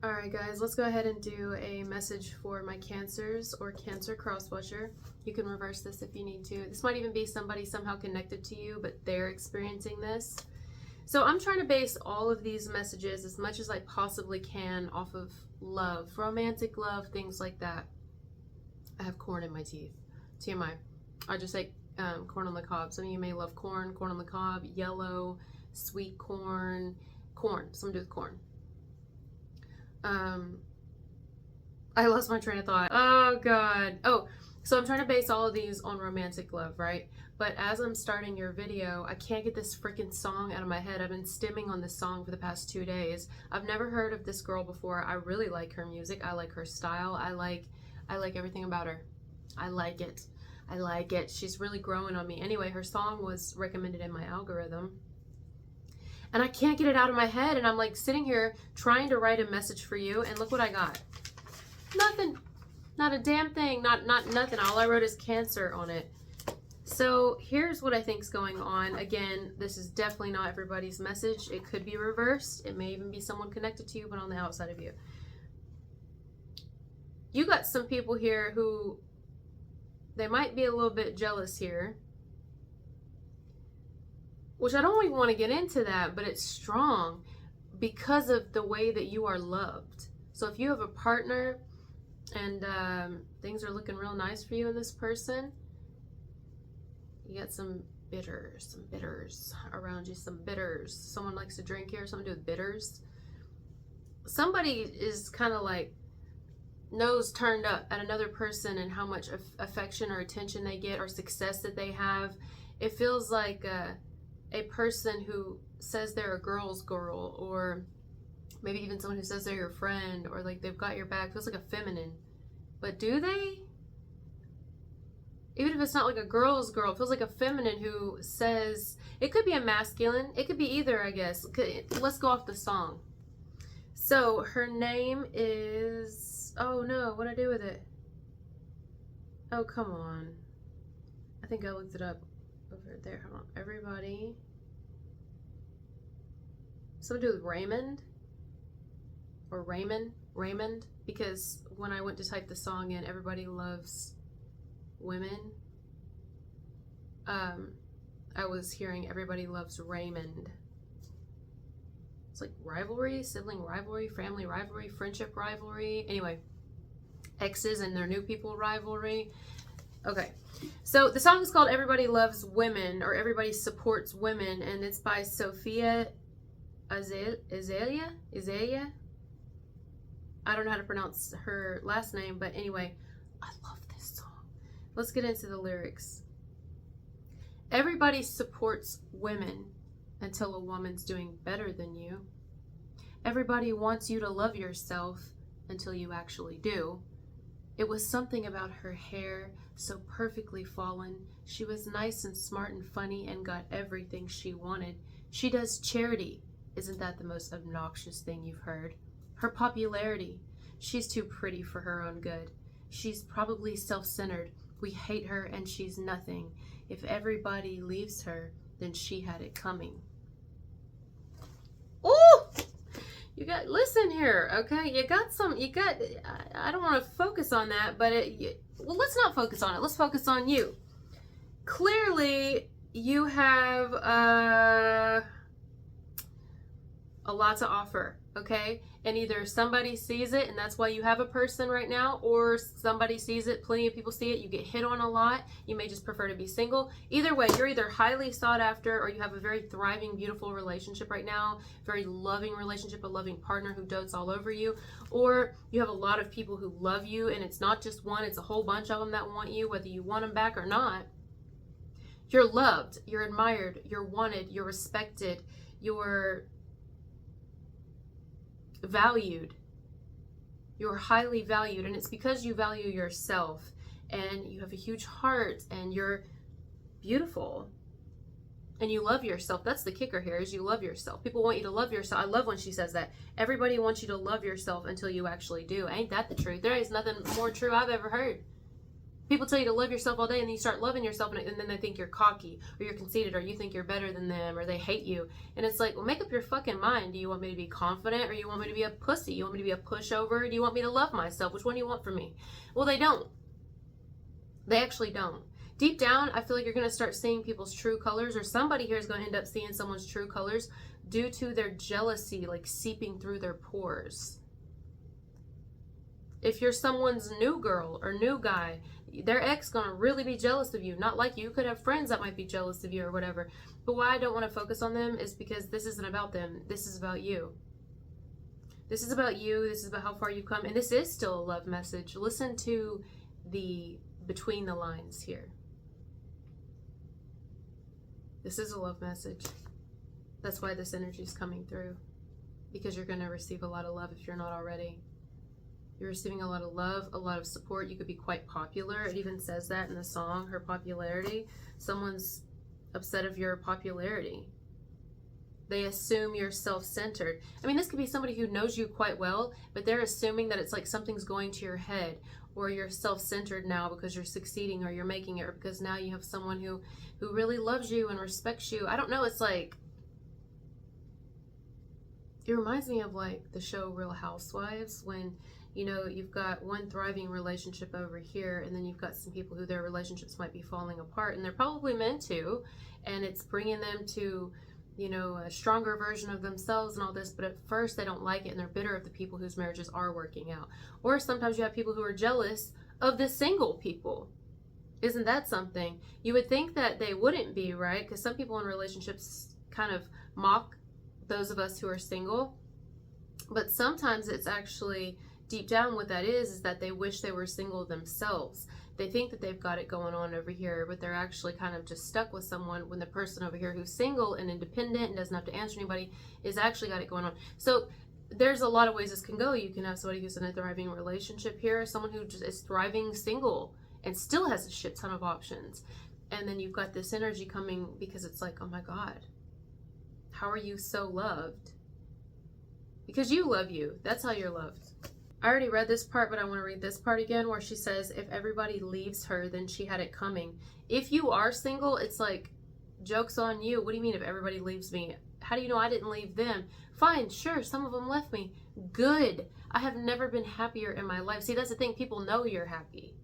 Alright guys, let's go ahead and do a message for my Cancers or Cancer cross-watcher. You can reverse this if you need to. This might even be somebody somehow connected to you, but they're experiencing this. So I'm trying to base all of these messages as much as I possibly can off of love, romantic love, things like that. I have corn in my teeth. TMI. I just ate corn on the cob. Some of you may love corn on the cob, yellow, sweet corn, something to do with corn. I lost my train of thought. Oh god. Oh, so I'm trying to base all of these on romantic love, right? But as I'm starting your video, I can't get this freaking song out of my head. I've been stimming on this song for the past 2 days. I've never heard of this girl before. I really like her music. I like her style. I like everything about her. I like it. I like it. She's really growing on me. Anyway, her song was recommended in my algorithm. And I can't get it out of my head, and I'm like sitting here trying to write a message for you, and look what I got. Nothing. Not a damn thing. Not nothing. All I wrote is Cancer on it. So here's what I think's going on. Again, this is definitely not everybody's message. It could be reversed. It may even be someone connected to you, but on the outside of you. You got some people here who, they might be a little bit jealous here. Which I don't even want to get into that, but it's strong because of the way that you are loved. So if you have a partner and things are looking real nice for you and this person, you got some bitters around you, some bitters. Someone likes to drink here, something to do with bitters. Somebody is kind of like nose turned up at another person and how much affection or attention they get or success that they have. It feels like a person who says they're a girl's girl, or maybe even someone who says they're your friend, or like they've got your back. Feels like a feminine. But do they? Even if it's not like a girl's girl, it feels like a feminine who says, it could be a masculine. It could be either, I guess. Let's go off the song. So her name is, oh no, what'd I do with it? Oh, come on. I think I looked it up. Over there, hold on. Everybody. Something to do with Raymond? Or Raymond? Because when I went to type the song in, Everybody Loves Women, I was hearing Everybody Loves Raymond. It's like rivalry, sibling rivalry, family rivalry, friendship rivalry. Anyway, exes and their new people rivalry. Okay, so the song is called Everybody Loves Women, or Everybody Supports Women, and it's by Sophia Azalea? I don't know how to pronounce her last name, but anyway, I love this song. Let's get into the lyrics. Everybody supports women until a woman's doing better than you. Everybody wants you to love yourself until you actually do. It was something about her hair, so perfectly fallen. She was nice and smart and funny and got everything she wanted. She does charity. Isn't that the most obnoxious thing you've heard? Her popularity. She's too pretty for her own good. She's probably self-centered. We hate her and she's nothing. If everybody leaves her, then she had it coming. Ooh! You got, listen here, okay? I don't want to focus on that, but well, let's not focus on it. Let's focus on you. Clearly, you have a lot to offer, okay? And either somebody sees it and that's why you have a person right now, or somebody sees it, plenty of people see it, you get hit on a lot, you may just prefer to be single. Either way, you're either highly sought after or you have a very thriving, beautiful relationship right now, very loving relationship, a loving partner who dotes all over you, or you have a lot of people who love you, and it's not just one, it's a whole bunch of them that want you, whether you want them back or not. You're loved, you're admired, you're wanted, you're respected, you're valued. You're highly valued, and it's because you value yourself and you have a huge heart and you're beautiful and you love yourself. That's the kicker here, is you love yourself. People want you to love yourself. I love when she says that. Everybody wants you to love yourself until you actually do. Ain't that the truth? There is nothing more true I've ever heard. People tell you to love yourself all day, and then you start loving yourself, and then they think you're cocky, or you're conceited, or you think you're better than them, or they hate you. And it's like, well, make up your fucking mind. Do you want me to be confident, or you want me to be a pussy? You want me to be a pushover? Or do you want me to love myself? Which one do you want from me? Well, they don't. They actually don't. Deep down, I feel like you're going to start seeing people's true colors, or somebody here is going to end up seeing someone's true colors due to their jealousy, like seeping through their pores. If you're someone's new girl or new guy, their ex gonna really be jealous of you. Not like you could have friends that might be jealous of you or whatever. But why I don't want to focus on them is because this isn't about them. This is about you. This is about you. This is about how far you've come. And this is still a love message. Listen to the between the lines here. This is a love message. That's why this energy is coming through. Because you're going to receive a lot of love if you're not already. You're receiving a lot of love, a lot of support. You could be quite popular. It even says that in the song, her popularity. Someone's upset of your popularity. They assume you're self-centered. I mean, this could be somebody who knows you quite well, but they're assuming that it's like something's going to your head, or you're self-centered now because you're succeeding, or you're making it, or because now you have someone who really loves you and respects you. I don't know. It's like, it reminds me of like the show Real Housewives, when you know, you've got one thriving relationship over here, and then you've got some people who their relationships might be falling apart, and they're probably meant to, and it's bringing them to, you know, a stronger version of themselves and all this, but at first they don't like it, and they're bitter of the people whose marriages are working out. Or sometimes you have people who are jealous of the single people. Isn't that something? You would think that they wouldn't be, right? Because some people in relationships kind of mock those of us who are single, but sometimes it's actually deep down what that is that they wish they were single themselves. They think that they've got it going on over here, but they're actually kind of just stuck with someone, when the person over here who's single and independent and doesn't have to answer anybody is actually got it going on. So there's a lot of ways this can go. You can have somebody who's in a thriving relationship here, someone who just is thriving single and still has a shit ton of options. And then you've got this energy coming because it's like, oh my God, how are you so loved? Because you love you. That's how you're loved. I already read this part, but I want to read this part again, where she says, if everybody leaves her, then she had it coming. If you are single, it's like, joke's on you. What do you mean if everybody leaves me? How do you know I didn't leave them? Fine, sure, some of them left me. Good. I have never been happier in my life. See, that's the thing. People know you're happy.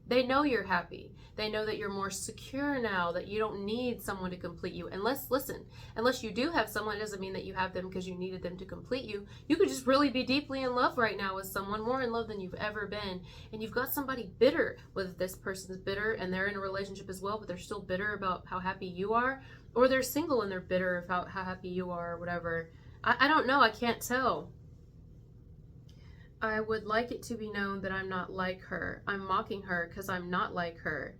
They know you're happy. They know that you're more secure now, that you don't need someone to complete you. Unless you do have someone, it doesn't mean that you have them because you needed them to complete you. You could just really be deeply in love right now with someone, more in love than you've ever been. And you've got somebody bitter, whether this person's bitter and they're in a relationship as well, but they're still bitter about how happy you are, or they're single and they're bitter about how happy you are or whatever. I don't know. I can't tell. I would like it to be known that I'm not like her. I'm mocking her because I'm not like her.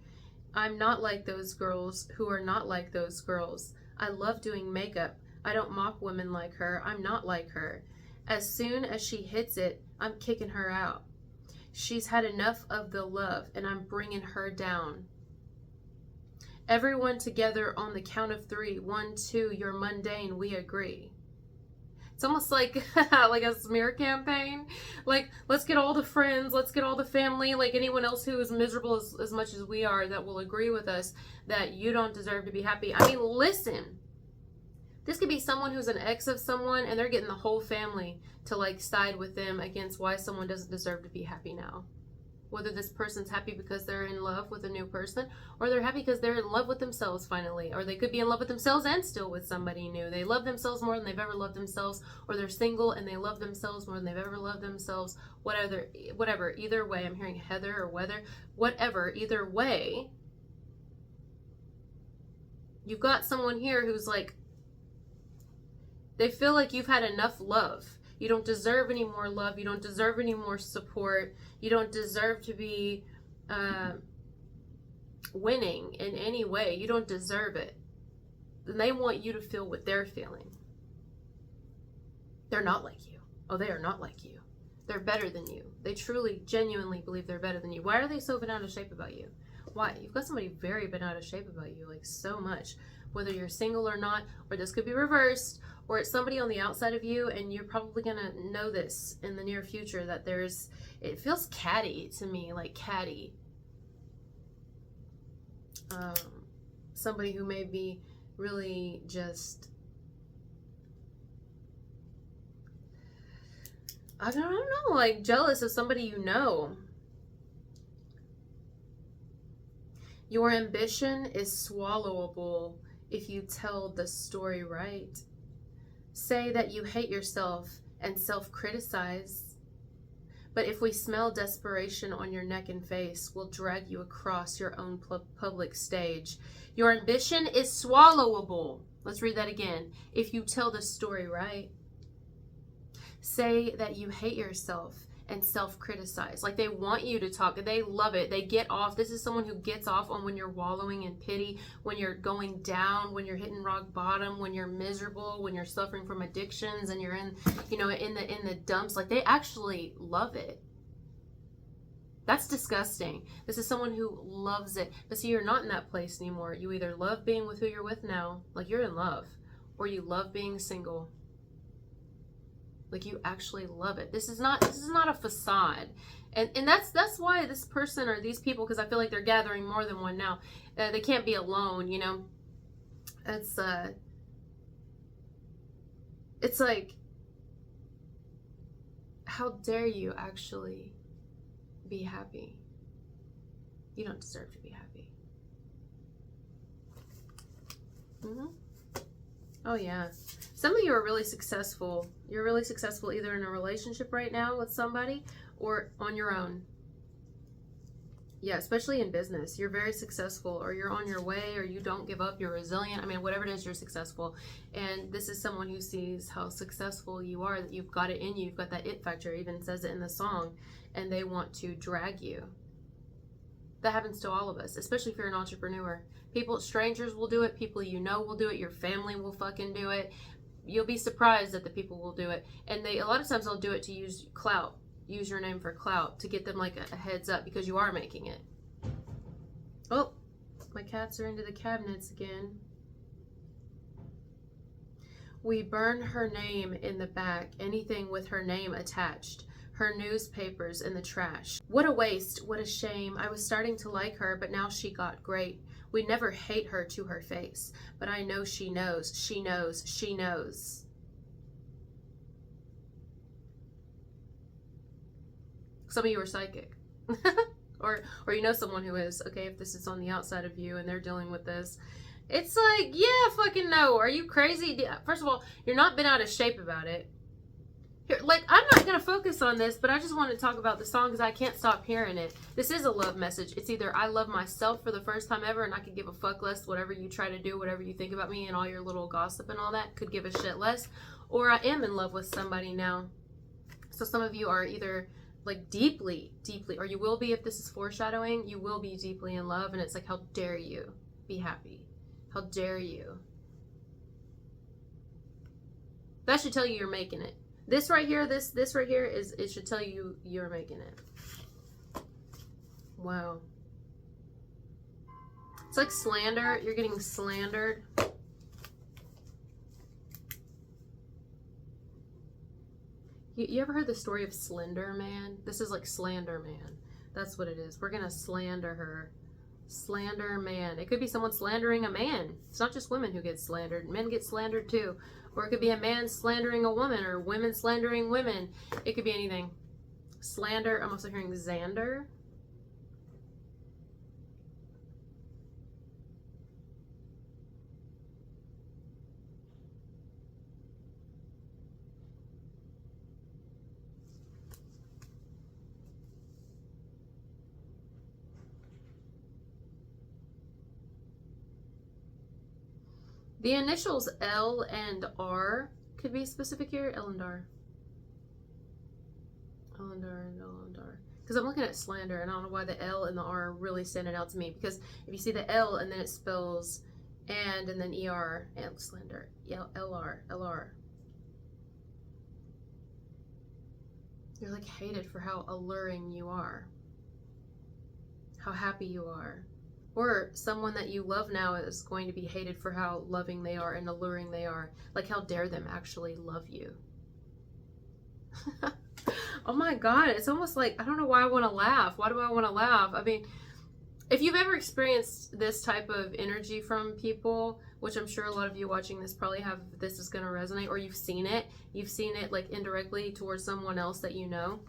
I'm not like those girls who are not like those girls. I love doing makeup. I don't mock women like her. I'm not like her. As soon as she hits it, I'm kicking her out. She's had enough of the love, and I'm bringing her down. Everyone together on the count of 3. 1, 2, you're mundane, we agree. It's almost like like a smear campaign. Like, let's get all the friends, let's get all the family, like anyone else who is miserable as much as we are, that will agree with us that you don't deserve to be happy. I mean, listen. This could be someone who's an ex of someone, and they're getting the whole family to like side with them against why someone doesn't deserve to be happy now. Whether this person's happy because they're in love with a new person, or they're happy because they're in love with themselves finally, or they could be in love with themselves and still with somebody new. They love themselves more than they've ever loved themselves, or they're single and they love themselves more than they've ever loved themselves. Whatever. Either way, I'm hearing Heather or Weather. Whatever. Either way, you've got someone here who's like, they feel like you've had enough love. You don't deserve any more love. You don't deserve any more support. You don't deserve to be winning in any way. You don't deserve it. And they want you to feel what they're feeling. They're not like you. Oh, they are not like you. They're better than you. They truly, genuinely believe they're better than you. Why are they so bent out of shape about you? Why? You've got somebody very bent out of shape about you, like so much. Whether you're single or not, or this could be reversed, or it's somebody on the outside of you, and you're probably going to know this in the near future, that it feels catty to me, like catty. um, somebody who may be really just, I don't know, like jealous of somebody you know. Your ambition is swallowable if you tell the story right. Say that you hate yourself and self-criticize. But if we smell desperation on your neck and face, we'll drag you across your own public stage. Your ambition is swallowable. Let's read that again. If you tell the story right. Say that you hate yourself and self-criticize. Like, they want you to talk. They love it. They get off. This is someone who gets off on when you're wallowing in pity, when you're going down, when you're hitting rock bottom, when you're miserable, when you're suffering from addictions and you're in, you know, in the dumps. Like, they actually love it. That's disgusting. This is someone who loves it. But see, you're not in that place anymore. You either love being with who you're with now, like you're in love, or you love being single. Like, you actually love it. This is not a facade. And that's why this person or these people, because I feel like they're gathering more than one now, they can't be alone, you know. It's like, how dare you actually be happy? You don't deserve to be happy. Oh yeah. Some of you are really successful. You're really successful either in a relationship right now with somebody or on your own. Yeah, especially in business. You're very successful, or you're on your way, or you don't give up, you're resilient. I mean, whatever it is, you're successful. And this is someone who sees how successful you are, that you've got it in you. You've got that it factor. It even says it in the song. And they want to drag you. That happens to all of us, especially if you're an entrepreneur. People, strangers will do it. People you know will do it. Your family will fucking do it. You'll be surprised that the people will do it. And a lot of times they'll do it to use clout. Use your name for clout, to get them like a heads up, because you are making it. Oh, my cats are into the cabinets again. We burn her name in the back, anything with her name attached. Her newspapers in the trash. What a waste, what a shame. I was starting to like her, but now she got great. We'd never hate her to her face, but I know she knows, she knows, she knows. Some of you are psychic. or you know someone who is. Okay, if this is on the outside of you and they're dealing with this, it's like, yeah, fucking no. Are you crazy? First of all, you're not been out of shape about it. Here, like, I'm not going to focus on this, but I just want to talk about the song because I can't stop hearing it. This is a love message. It's either I love myself for the first time ever and I could give a fuck less whatever you try to do, whatever you think about me and all your little gossip and all that, could give a shit less, or I am in love with somebody now. So some of you are either like deeply, or you will be, if this is foreshadowing, you will be deeply in love, and it's like, how dare you be happy? How dare you? That should tell you you're making it. This right here, this right here, it should tell you you're making it. Wow. It's like slander. You're getting slandered. You ever heard the story of Slender Man? This is like Slander Man. That's what it is. We're going to slander her. Slander Man. It could be someone slandering a man. It's not just women who get slandered. Men get slandered too. Or it could be a man slandering a woman, or women slandering women. It could be anything. Slander. I'm also hearing Xander. The initials L and R could be specific here. L and R. L and R and L and R. Because I'm looking at slander, and I don't know why the L and the R are really standing out to me. Because if you see the L and then it spells and then ER, and slander. LR. LR. You're like hated for how alluring you are. How happy you are. Or someone that you love now is going to be hated for how loving they are and alluring they are. Like, how dare them actually love you? Oh my God, it's almost like, I don't know why I want to laugh. Why do I want to laugh? I mean, If you've ever experienced this type of energy from people, which I'm sure a lot of you watching this probably have, this is going to resonate, or you've seen it like indirectly towards someone else that you know.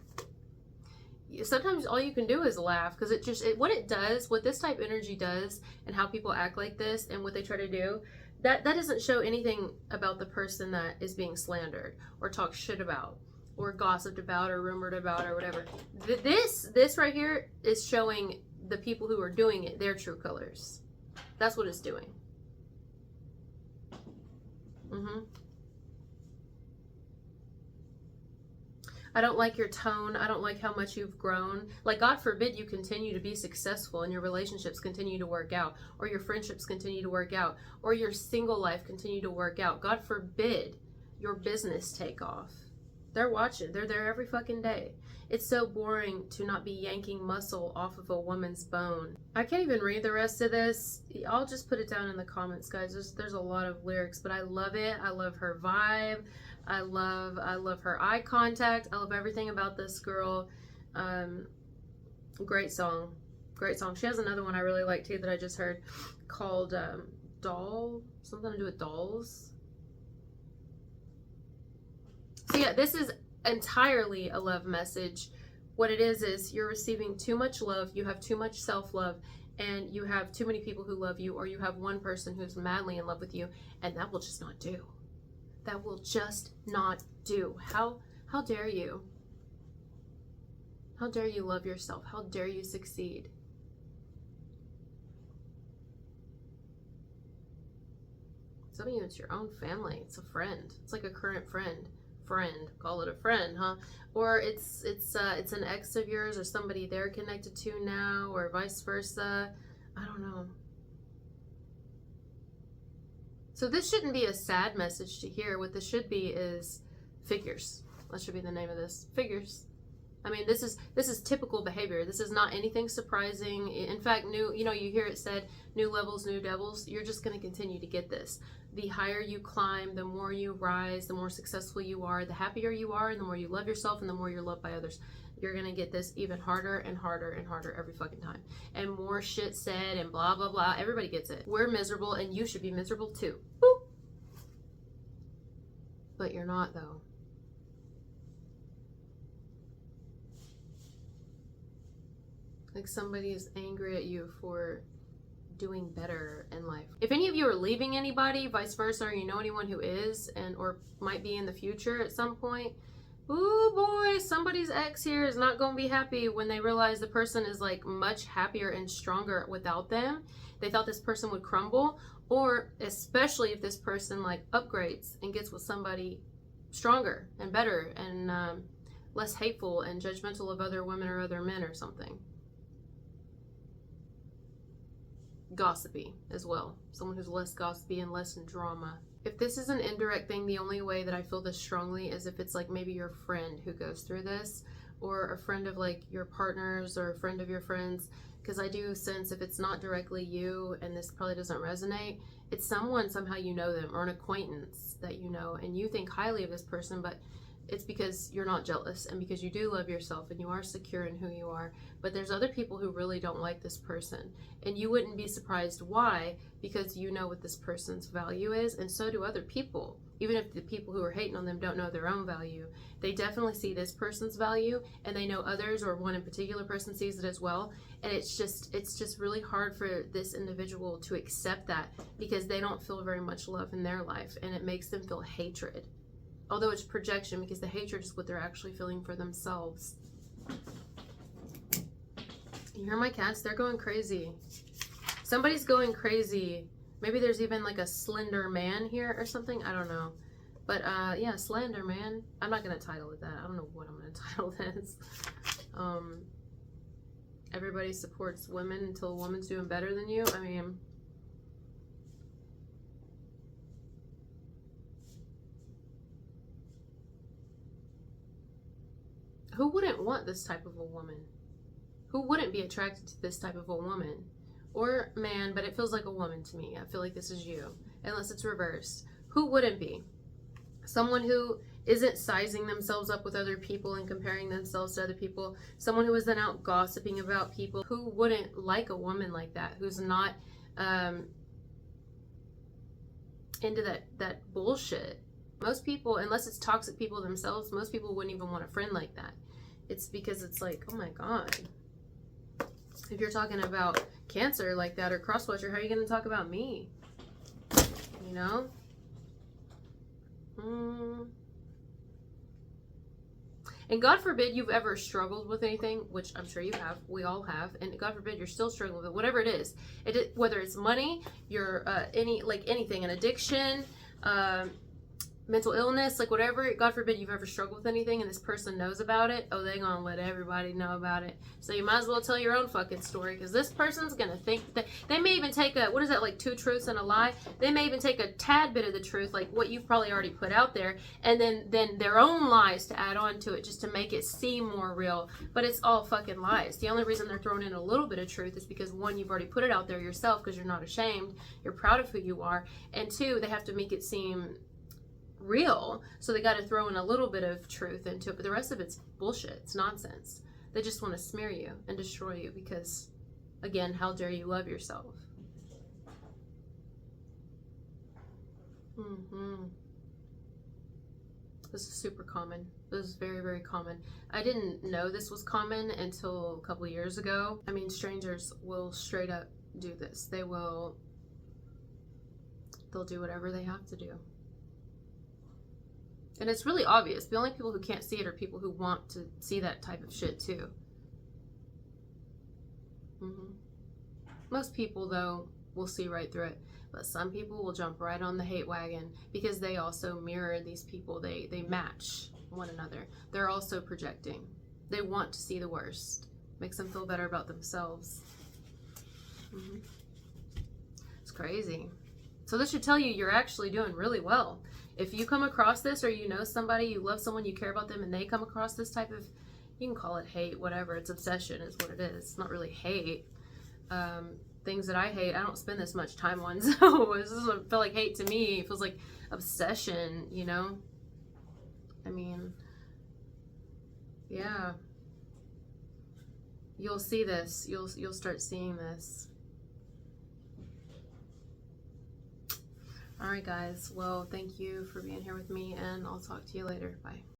Sometimes all you can do is laugh, because what this type of energy does, and how people act like this and what they try to do, that doesn't show anything about the person that is being slandered or talked shit about or gossiped about or rumored about or whatever. This right here is showing the people who are doing it their true colors. That's what it's doing. I don't like your tone. I don't like how much you've grown. Like, God forbid you continue to be successful and your relationships continue to work out, or your friendships continue to work out, or your single life continue to work out. God forbid your business take off. They're watching. They're there every fucking day. It's so boring to not be yanking muscle off of a woman's bone. I can't even read the rest of this. I'll just put it down in the comments, guys. There's a lot of lyrics, but I love it. I love her vibe. I love her eye contact. I love everything about this girl. Great song. Great song. She has another one I really like too that I just heard called Doll. Something to do with dolls. So yeah, this is entirely a love message. What it is you're receiving too much love, you have too much self-love, and you have too many people who love you, or you have one person who's madly in love with you, and that will just not do. That will just not do. How dare you? How dare you love yourself? How dare you succeed? Some of you, it's your own family. It's a friend. It's like a current friend. Call it a friend, huh? Or it's an ex of yours, or somebody they're connected to now, or vice versa. I don't know. So this shouldn't be a sad message to hear. What this should be is figures. That should be the name of this. Figures. I mean, this is typical behavior. This is not anything surprising. In fact, you hear it said, new levels, new devils. You're just going to continue to get this. The higher you climb, the more you rise, the more successful you are, the happier you are, and the more you love yourself, and the more you're loved by others. You're going to get this even harder and harder and harder every fucking time. And more shit said and blah, blah, blah. Everybody gets it. We're miserable, and you should be miserable too. Boop. But you're not, though. Like somebody is angry at you for doing better in life. If any of you are leaving anybody, vice versa, or you know anyone who is, or might be in the future at some point, ooh boy, somebody's ex here is not going to be happy when they realize the person is like much happier and stronger without them. They thought this person would crumble, or especially if this person like upgrades and gets with somebody stronger and better and less hateful and judgmental of other women or other men or something. Gossipy as well. Someone who's less gossipy and less in drama. If this is an indirect thing, the only way that I feel this strongly is if it's like maybe your friend who goes through this, or a friend of like your partners, or a friend of your friends, because I do sense if it's not directly you and this probably doesn't resonate, it's someone somehow you know them, or an acquaintance that you know and you think highly of this person, but it's because you're not jealous and because you do love yourself and you are secure in who you are. But there's other people who really don't like this person, and you wouldn't be surprised why, because you know what this person's value is, and so do other people. Even if the people who are hating on them don't know their own value, they definitely see this person's value, and they know others, or one in particular person sees it as well. And it's just really hard for this individual to accept that, because they don't feel very much love in their life, and it makes them feel hatred. Although it's projection, because the hatred is what they're actually feeling for themselves. You hear my cats? They're going crazy. Somebody's going crazy. Maybe there's even like a slender man here or something. I don't know. But yeah, Slander man. I'm not going to title it that. I don't know what I'm going to title this. Everybody supports women until a woman's doing better than you. I mean... who wouldn't want this type of a woman? Who wouldn't be attracted to this type of a woman? Or man, but it feels like a woman to me. I feel like this is you, unless it's reversed. Who wouldn't be? Someone who isn't sizing themselves up with other people and comparing themselves to other people, someone who isn't out gossiping about people, who wouldn't like a woman like that, who's not into that bullshit. Most people, unless it's toxic people themselves, most people wouldn't even want a friend like that. It's because it's like, oh my god, if you're talking about Cancer like that or Crosswatcher, how are you going to talk about me? You know? And God forbid you've ever struggled with anything, which I'm sure you have. We all have. And God forbid you're still struggling with it, whatever it is. Whether it's money, your anything, an addiction, mental illness, like whatever. God forbid you've ever struggled with anything and this person knows about it. Oh, they're gonna let everybody know about it. So you might as well tell your own fucking story, because this person's gonna think that they may even take a, what is that, like 2 truths and a lie? They may even take a tad bit of the truth, like what you've probably already put out there, and then their own lies to add on to it just to make it seem more real. But it's all fucking lies. The only reason they're throwing in a little bit of truth is because, one, you've already put it out there yourself because you're not ashamed, you're proud of who you are, and 2, they have to make it seem real, so they got to throw in a little bit of truth into it, but the rest of it's bullshit. It's nonsense. They just want to smear you and destroy you because, again, how dare you love yourself? This is super common. This is very, very common. I didn't know this was common until a couple years ago. I mean, strangers will straight up do this. They'll do whatever they have to do. And it's really obvious. The only people who can't see it are people who want to see that type of shit too. Most people, though, will see right through it. But some people will jump right on the hate wagon because they also mirror these people. They match one another. They're also projecting. They want to see the worst. Makes them feel better about themselves. It's crazy. So this should tell you you're actually doing really well. If you come across this, or you know somebody, you love someone, you care about them, and they come across this type of, you can call it hate, whatever, it's obsession is what it is. It's not really hate. Things that I hate, I don't spend this much time on, so this doesn't feel like hate to me. It feels like obsession, you know? I mean, yeah. You'll see this. You'll start seeing this. All right, guys. Well, thank you for being here with me, and I'll talk to you later. Bye.